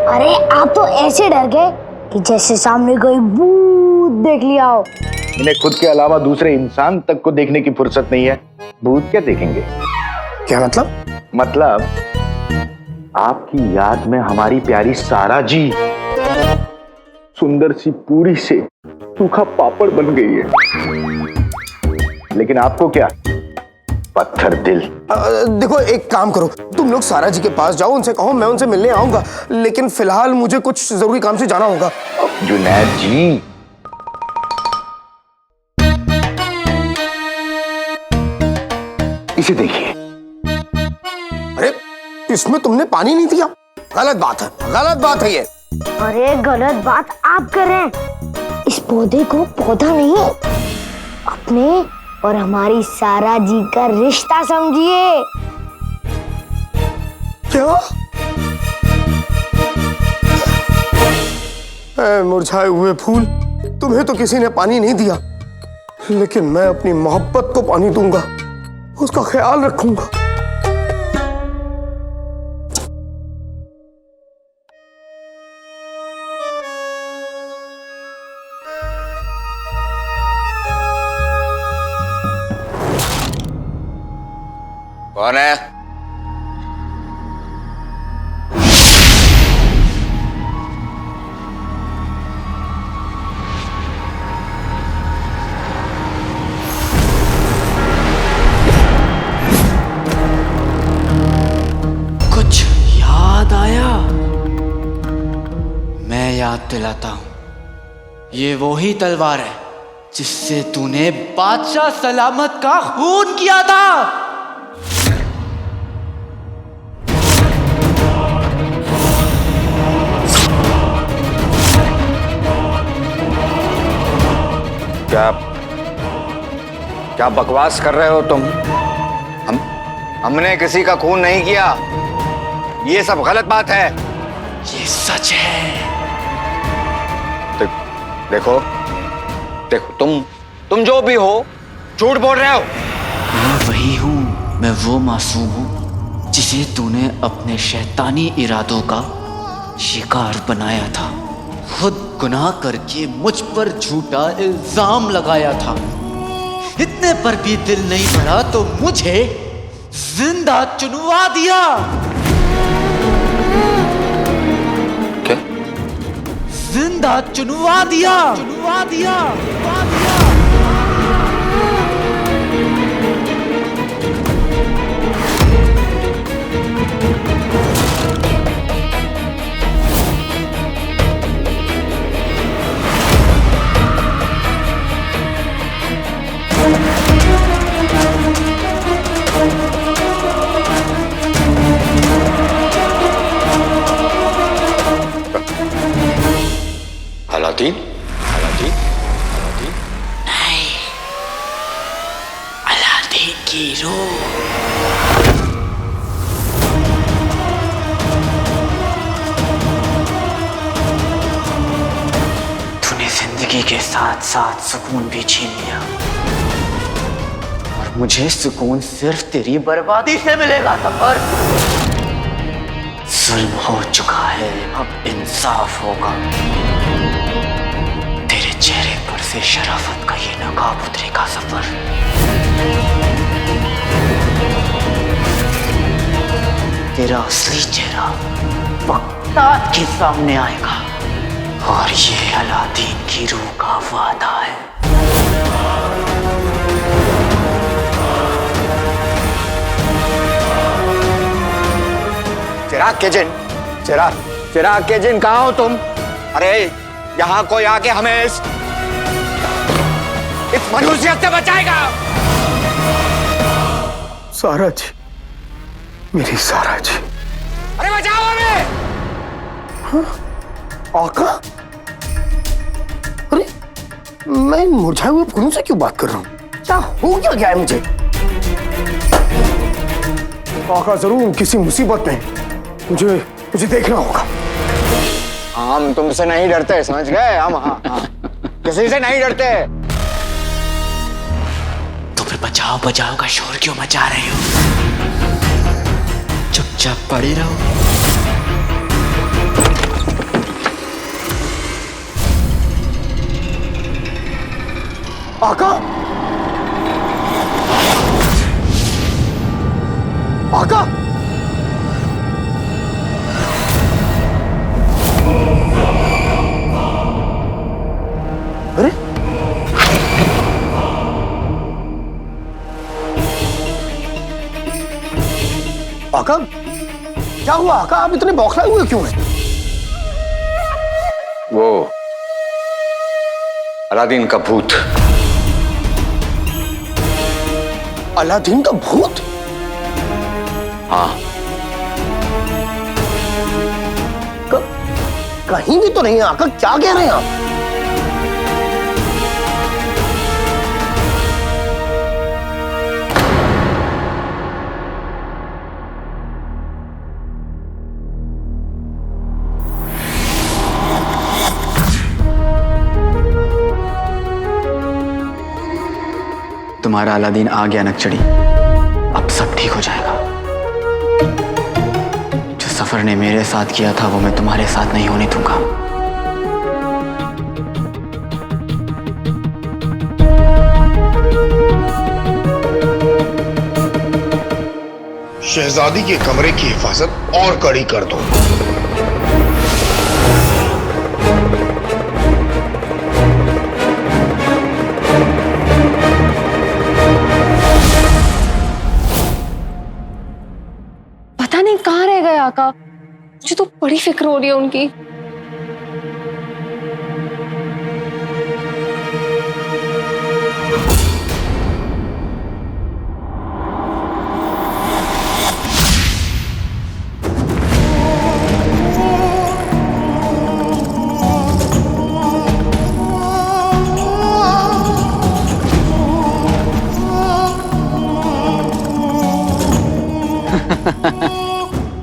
अरे आप तो ऐसे डर गए कि जैसे सामने कोई भूत देख लिया हो। इन्हें खुद के अलावा दूसरे इंसान तक को देखने की फुर्सत नहीं है, भूत क्या देखेंगे? क्या मतलब? मतलब आपकी याद में हमारी प्यारी सारा जी सुंदर सी पूरी से सूखा पापड़ बन गई है, लेकिन आपको क्या, पत्थर दिल। देखो एक काम करो, तुम लोग सारा जी के पास जाओ, उनसे कहो मैं उनसे मिलने आऊंगा, लेकिन फिलहाल मुझे कुछ जरूरी काम से जाना होगा। जुनैद जी, इसे देखिए। अरे इसमें तुमने पानी नहीं दिया, गलत बात है, गलत बात है ये। अरे गलत बात आप कर रहे हैं। इस पौधे को पौधा नहीं, अपने और हमारी सारा जी का रिश्ता समझिए। क्या? मुरझाए हुए फूल, तुम्हें तो किसी ने पानी नहीं दिया, लेकिन मैं अपनी मोहब्बत को पानी दूंगा, उसका ख्याल रखूंगा। कौन है? कुछ याद आया? मैं याद दिलाता हूं, ये वही तलवार है जिससे तूने बादशाह सलामत का खून किया था। क्या क्या बकवास कर रहे हो तुम? हमने किसी का खून नहीं किया, ये सब गलत बात है। ये सच है। देखो देखो, तुम जो भी हो झूठ बोल रहे हो। मैं वही हूं, मैं वो मासूम हूं जिसे तूने अपने शैतानी इरादों का शिकार बनाया था। खुद गुनाह करके मुझ पर झूठा इल्जाम लगाया था। इतने पर भी दिल नहीं भरा तो मुझे जिंदा चुनवा दिया। क्या? जिंदा चुनवा दिया, चुनवा दिया, चुनवा दिया। अलादीन? अलादीन? अलादीन? नहीं, अलादीन की रूह। तूने जिंदगी के साथ साथ सुकून भी छीन लिया, और मुझे सुकून सिर्फ तेरी बर्बादी से मिलेगा। सफर जुल्म हो चुका है, अब इंसाफ होगा। तेरे चेहरे पर से शराफत का ये नकाब उतरेगा। सफर तेरा असली चेहरा वक्त के सामने आएगा, और ये अलादीन की रूह का वादा है। चिराग के जिन, चिराग के जिन, कहाँ हो तुम? अरे यहाँ कोई आके हमें इस मनुष्यत से बचाएगा। सारा जी, मेरी सारा जी। अरे बचाओ हमें। हाँ? आका? अरे मैं मुरझाए हुए फूलों से क्यों बात कर रहा हूँ? क्या हो गया है मुझे? आका जरूर किसी मुसीबत में, मुझे देखना होगा। हम तुमसे नहीं डरते, समझ गए? हम हाँ, किसी से नहीं डरते। तो फिर बचाओ बचाओ का शोर क्यों मचा रहे हो? चुपचाप पड़े रहो। हुआ आका? आप इतने बौखलाए हुए क्यों हैं? वो अलादीन का भूत। अलादीन का भूत? हाँ, कहीं भी तो नहीं है आका, क्या कह रहे हैं आप? तुम्हारा अलादीन आ गया नकचड़ी, अब सब ठीक हो जाएगा। जो सफर ने मेरे साथ किया था वो मैं तुम्हारे साथ नहीं होने दूंगा। शहजादी के कमरे की हिफाजत और कड़ी कर दो। पता नहीं कहाँ रह गए आका, मुझे तो बड़ी फिक्र हो रही है उनकी।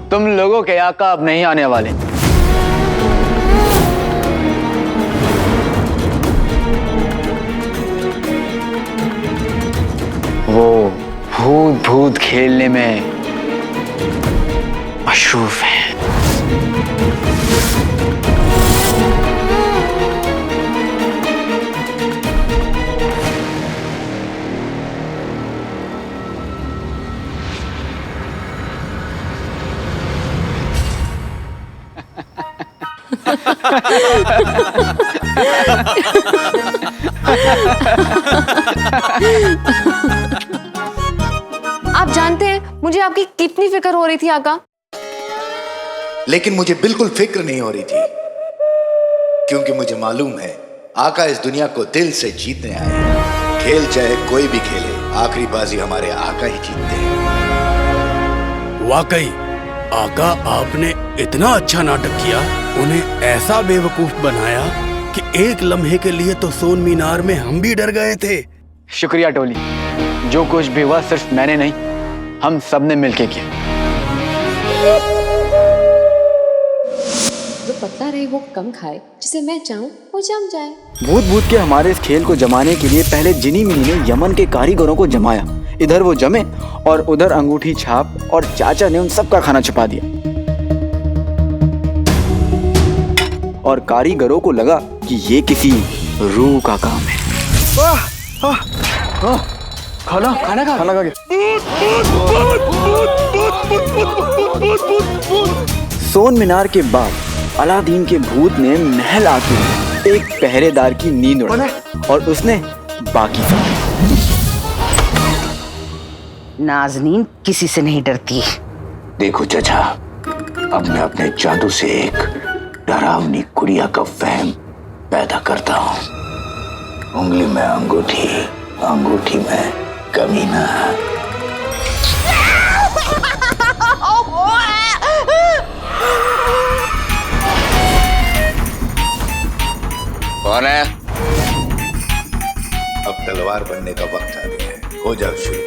तुम लोगों के आका अब नहीं आने वाले। वो भूत भूत खेलने में मशरूफ है। आप जानते हैं मुझे आपकी कितनी फिक्र हो रही थी आका। लेकिन मुझे बिल्कुल फिक्र नहीं हो रही थी, क्योंकि मुझे मालूम है आका इस दुनिया को दिल से जीतने आए हैं। खेल चाहे कोई भी खेले, आखिरी बाजी हमारे आका ही जीतते हैं। वाकई आका, आपने इतना अच्छा नाटक किया, उन्हें ऐसा बेवकूफ बनाया कि एक लम्हे के लिए तो सोन मीनार में हम भी डर गए थे। शुक्रिया टोली, जो कुछ भी हुआ सिर्फ मैंने नहीं, हम सब ने मिलके किया। जो पतला रहे वो कम खाए, जिसे मैं चाहूँ वो जम जाए। भूत भूत के हमारे इस खेल को जमाने के लिए पहले जिनी मिनी ने यमन के कारीगरों को जमाया। इधर वो जमे और उधर अंगूठी छाप और चाचा ने उन सबका खाना छुपा दिया। और कारीगरों को लगा कि ये किसी रूह का काम है। खाना खाना खा खाना खा गया। सोन मीनार के बाद अलादीन के भूत ने महल आके एक पहरेदार की नींद उड़ाई और उसने बाकी सब। नाज़नीन किसी से नहीं डरती। देखो चाचा, अब मैं अपने जादू से एक डरावनी गुड़िया का वहम पैदा करता हूँ। उंगली में अंगूठी, अंगूठी में कमीना। कौन है? अब तलवार बनने का वक्त आ गया है, हो जाओ शुरू।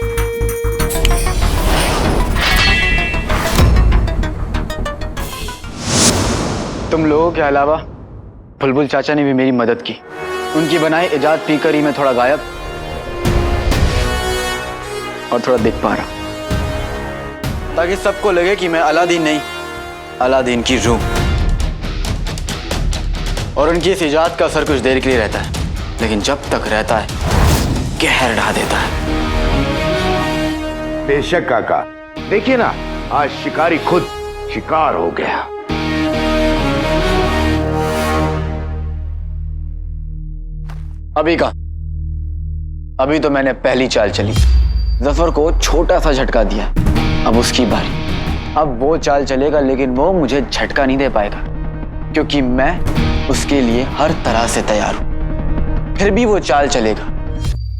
तुम लोगों के अलावा बुलबुल चाचा ने भी मेरी मदद की। उनकी बनाई इजाद पीकर ही मैं थोड़ा गायब और थोड़ा दिख पा रहा, ताकि सबको लगे कि मैं अलादीन नहीं, अलादीन की रूह। और उनकी इस इजाद का असर कुछ देर के लिए रहता है, लेकिन जब तक रहता है कहर ढा देता है। बेशक काका, देखिए ना, आज शिकारी खुद शिकार हो गया। अभी तो मैंने पहली चाल चली, जफर को छोटा सा झटका दिया, अब उसकी बारी। अब वो चाल चलेगा, लेकिन वो मुझे झटका नहीं दे पाएगा, क्योंकि मैं उसके लिए हर तरह से तैयार हूं। फिर भी वो चाल चलेगा,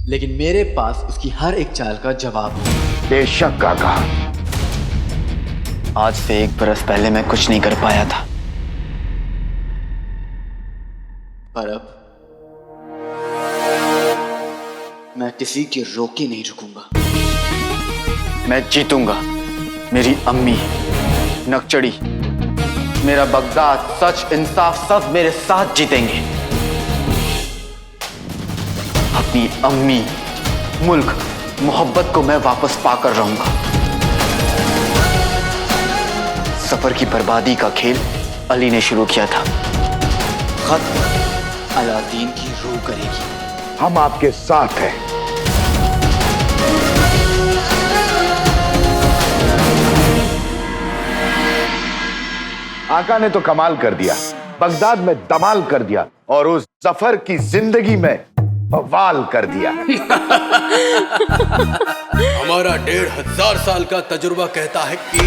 लेकिन मेरे पास उसकी हर एक चाल का जवाब है। बेशक काका। आज से 1 बरस पहले मैं कुछ नहीं कर पाया था, पर अब मैं किसी के रोके नहीं रुकूंगा। मैं जीतूंगा। मेरी अम्मी, नकचड़ी, मेरा बगदाद, सच, इंसाफ सब मेरे साथ जीतेंगे। अपनी अम्मी, मुल्क, मोहब्बत को मैं वापस पाकर रहूंगा। सफर की बर्बादी का खेल अली ने शुरू किया था, खत्म अलादीन की रूह करेगी। हम आपके साथ हैं। आका ने तो कमाल कर दिया, बगदाद में धमाल कर दिया और उस जफर की जिंदगी में बवाल कर दिया। हमारा 1500 साल का तजुर्बा कहता है कि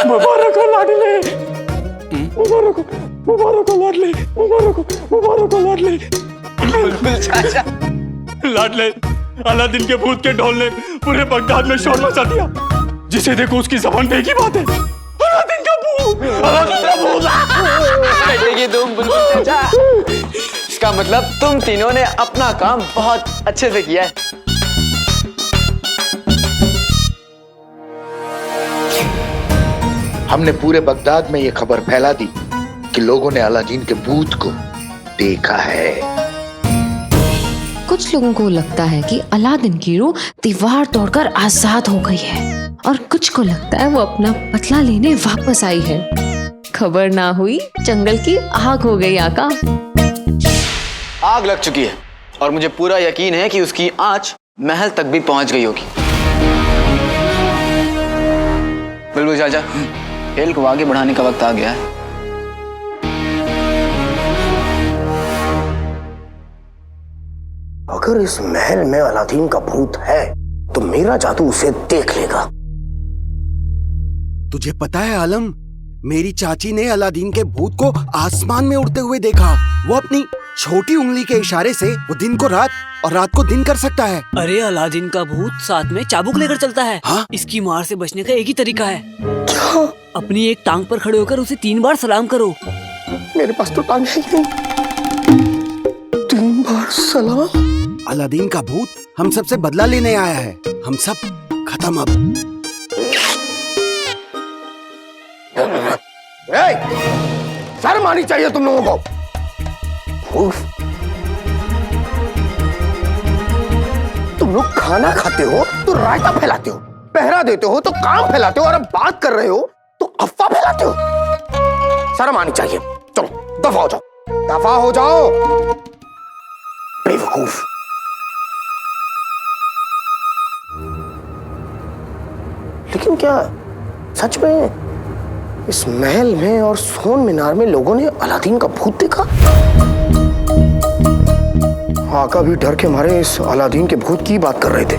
मुबारक हो लाडले, मुबारक हो, मुबारक हो लाडले, मुबारक हो, मुबारक हो लाडले। चाचा, लाडले, अलादीन के भूत के ढोल ने पूरे बगदाद में शोर मचा दिया। जिसे देखो उसकी जबान पे एक ही बात है, अलादीन का भूत, अलादीन का भूत। बेटे की धूम बुलबुल चाचा। इसका मतलब तुम तीनों ने अपना काम बहुत अच्छे से किया है। हमने पूरे बगदाद में ये खबर फैला दी कि लोगों ने अलादीन के भूत को देखा है। कुछ लोगों को लगता है कि अलादीन की रूह दीवार तोड़कर आजाद हो गई है, और कुछ को लगता है वो अपना बदला लेने वापस आई है। खबर ना हुई, जंगल की आग हो गई आका। आग लग चुकी है और मुझे पूरा यकीन है कि उसकी आंच महल तक भी पहुंच गई होगी। बुलबुल चाचा, खेल को आगे बढ़ाने का वक्त आ गया है। अगर इस महल में अलादीन का भूत है तो मेरा जादू उसे देख लेगा। तुझे पता है आलम, मेरी चाची ने अलादीन के भूत को आसमान में उड़ते हुए देखा। वो अपनी छोटी उंगली के इशारे से वो दिन को रात और रात को दिन कर सकता है। अरे अलादीन का भूत साथ में चाबुक लेकर चलता है। हाँ? इसकी मार से बचने का एक ही तरीका है। क्या? अपनी एक टांग पर खड़े होकर उसे 3 बार सलाम करो। मेरे पास तो टांग है ही नहीं। 3 बार सलाम? अलादीन का भूत हम सबसे बदला लेने आया है। हम सब खत्म अब। शर्म आनी चाहिए तुम लोगों को। तुम लोग खाना खाते हो तो रायता फैलाते हो, पहरा देते हो तो काम फैलाते हो, और अब बात कर रहे हो तो अफवाह फैलाते हो। शर्म आनी चाहिए। चलो दफा हो जाओ, दफा हो जाओ बेवकूफ। लेकिन क्या सच में इस महल में और सोन मीनार में लोगों ने अलादीन का भूत देखा? आका भी डर के मारे इस अलादीन के भूत की बात कर रहे थे।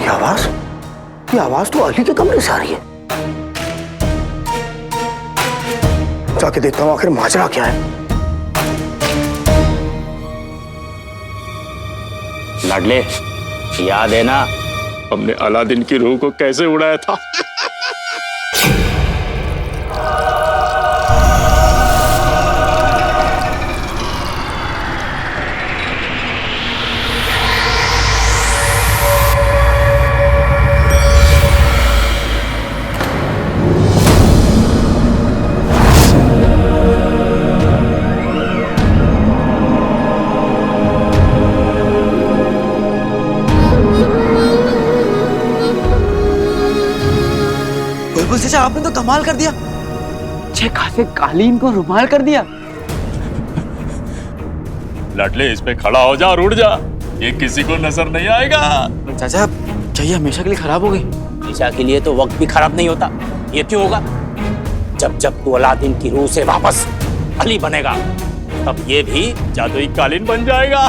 ये आवाज तो अली के कमरे से आ रही है। जाके देखता हूं आखिर माजरा क्या है। लाडले, याद है ना हमने अलादीन की रूह को कैसे उड़ाया था? चाचा, आपने तो कमाल कर दिया। अच्छे खासे कालीन को रुमाल कर दिया। लाडले इस पे खड़ा हो जा और उड़ जा, ये किसी को नजर नहीं आएगा। चाचा क्या ये हमेशा के लिए खराब हो गई? हमेशा के लिए तो वक्त भी खराब नहीं होता। ये क्यों होगा? जब जब तू अलादीन की रूह से वापस अली बनेगा तब ये भी जादुई कालीन बन जाएगा।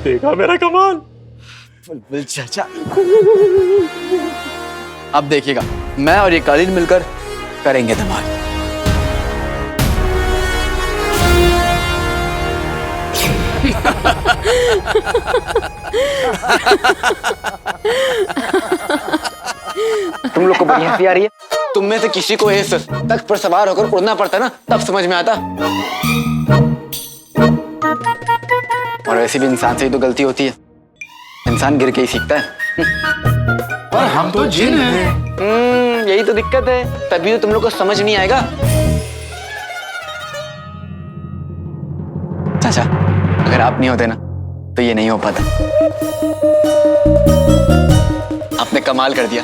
देखा मेरा कमाल? बुलबुल चाचा अब देखिएगा, मैं और ये कालीन मिलकर करेंगे धमाल। तुम लोग को बड़ी हंसी आ रही है। तुम में से किसी को इस तख्त पर सवार होकर उड़ना पड़ता ना, तब समझ में आता। और वैसे भी इंसान से ही तो गलती होती है, इंसान गिर के ही सीखता है। पर हम तो जिन हैं। यही तो दिक्कत है, तभी तो तुम लोग को समझ नहीं आएगा। चाचा अगर आप नहीं होते ना तो ये नहीं हो पाता। आपने कमाल कर दिया।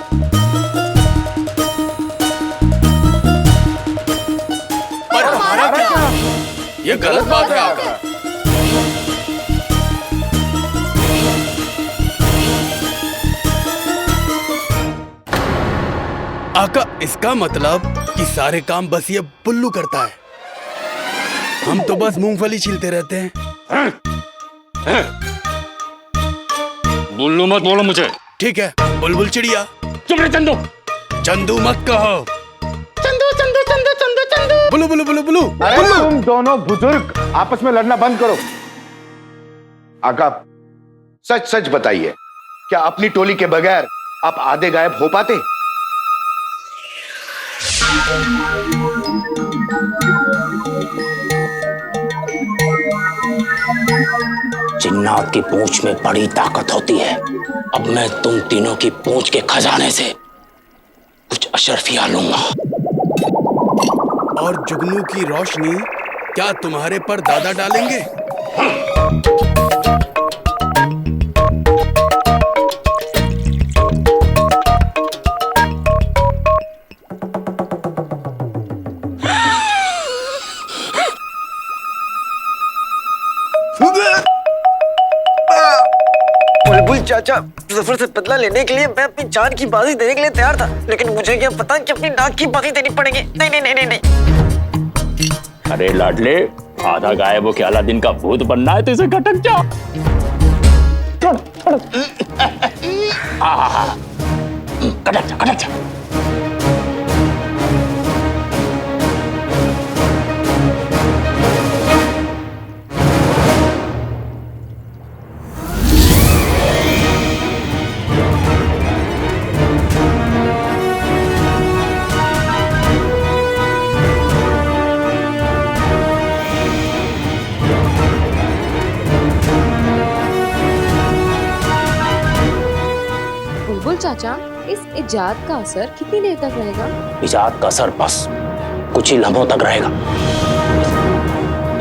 पर हमारा क्या? ये गलत बात है आका। आका इसका मतलब कि सारे काम बस ये बुल्लू करता है, हम तो बस मूंगफली छीलते रहते हैं। बुल्लू मत बोलो मुझे। ठीक है बुलबुल चिड़िया। चुप रहे चंदू। चंदू मत कहो। चंदू चंदू चंदू चंदू चंदू। बुलू बुलू बुलू बुलू। अरे तुम दोनों बुजुर्ग आपस में लड़ना बंद करो। आका सच सच बताइए, क्या अपनी टोली के बगैर आप आधे गायब हो पाते? जिन्नात की पूंछ में बड़ी ताकत होती है। अब मैं तुम तीनों की पूंछ के खजाने से कुछ अशरफिया लूंगा। और जुगनू की रोशनी क्या तुम्हारे पर दादा डालेंगे? बुलबुल चाचा सफर से बदला लेने के लिए मैं अपनी जान की बाजी देने के लिए तैयार था, लेकिन मुझे क्या पता कि अपनी नाक की बाजी देनी पड़ेगी। नहीं नहीं नहीं नहीं। अरे लाडले, आधा गायब हो के अलादीन का भूत बनना है तो इसे खटक जा। खटक जा खटक जा। बुलबुल चाचा इस इजाद का असर कितनी देर तक रहेगा? इजाद का असर बस कुछ ही लम्हों तक रहेगा।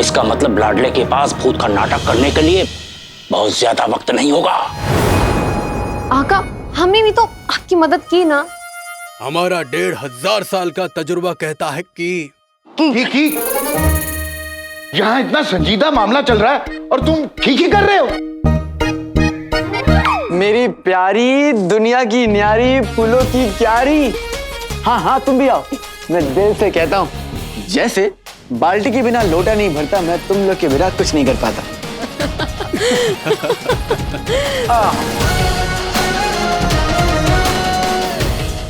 इसका मतलब लाडले के पास भूत का नाटक करने के लिए बहुत ज्यादा वक्त नहीं होगा। आका हमने भी तो आपकी मदद की ना। हमारा 1500 साल का तजुर्बा कहता है कि यहाँ इतना संजीदा मामला चल रहा है और तुम ठीक ही कर रहे हो। मेरी प्यारी दुनिया की न्यारी फूलों की क्यारी। हाँ हाँ तुम भी आओ। मैं दिल से कहता हूँ, जैसे बाल्टी के बिना लोटा नहीं भरता, मैं तुम लोग के बिना कुछ नहीं कर पाता।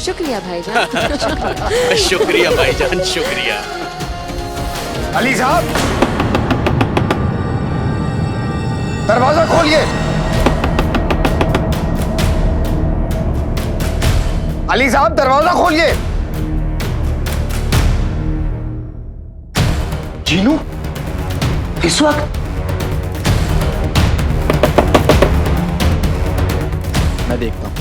शुक्रिया भाईजान। शुक्रिया भाईजान, शुक्रिया। अली साहब, दरवाजा खोलिए। अली साहब, दरवाजा खोलिए। जीनू, इस वक्त? मैं देखता हूं।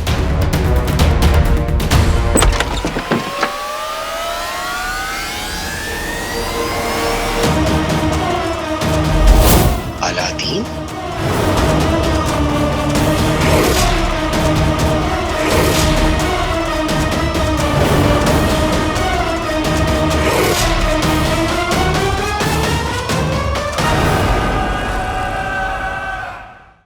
अलादीन,